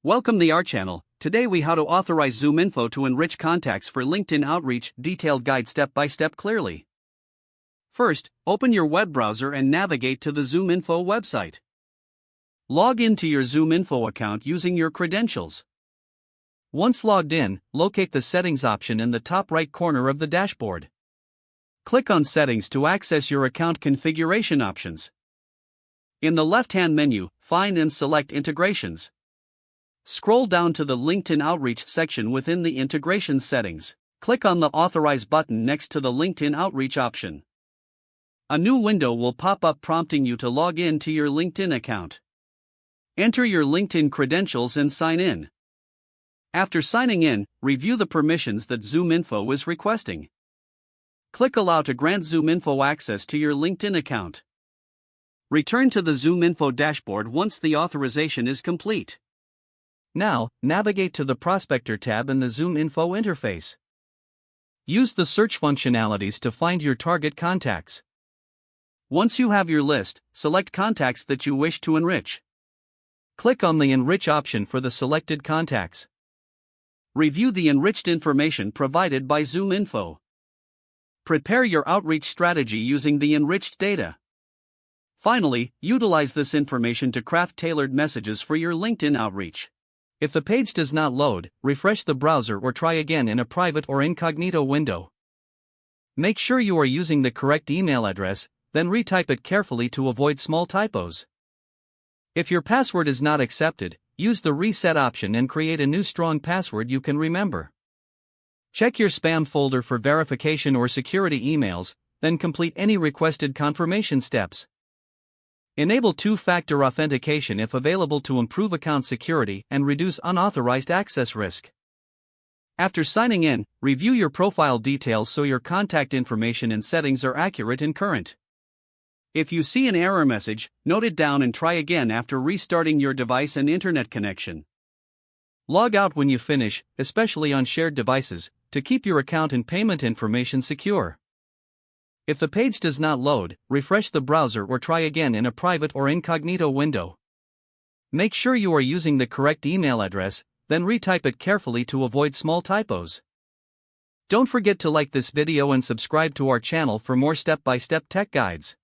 Welcome to our channel. Today we how to authorize ZoomInfo to enrich contacts for LinkedIn outreach, detailed guide step by step clearly. First, open your web browser and navigate to the ZoomInfo website. Log into your ZoomInfo account using your credentials. Once logged in, locate the settings option in the top right corner of the dashboard. Click on Settings to access your account configuration options. In the left-hand menu, find and select Integrations. Scroll down to the LinkedIn Outreach section within the Integrations settings. Click on the Authorize button next to the LinkedIn Outreach option. A new window will pop up prompting you to log in to your LinkedIn account. Enter your LinkedIn credentials and sign in. After signing in, review the permissions that ZoomInfo is requesting. Click Allow to grant ZoomInfo access to your LinkedIn account. Return to the ZoomInfo dashboard once the authorization is complete. Now, navigate to the Prospector tab in the ZoomInfo interface. Use the search functionalities to find your target contacts. Once you have your list, select contacts that you wish to enrich. Click on the Enrich option for the selected contacts. Review the enriched information provided by ZoomInfo. Prepare your outreach strategy using the enriched data. Finally, utilize this information to craft tailored messages for your LinkedIn outreach. If the page does not load, refresh the browser or try again in a private or incognito window. Make sure you are using the correct email address, then retype it carefully to avoid small typos. If your password is not accepted, use the reset option and create a new strong password you can remember. Check your spam folder for verification or security emails, then complete any requested confirmation steps. Enable two-factor authentication if available to improve account security and reduce unauthorized access risk. After signing in, review your profile details so your contact information and settings are accurate and current. If you see an error message, note it down and try again after restarting your device and internet connection. Log out when you finish, especially on shared devices, to keep your account and payment information secure. If the page does not load, refresh the browser or try again in a private or incognito window. Make sure you are using the correct email address, then retype it carefully to avoid small typos. Don't forget to like this video and subscribe to our channel for more step-by-step tech guides.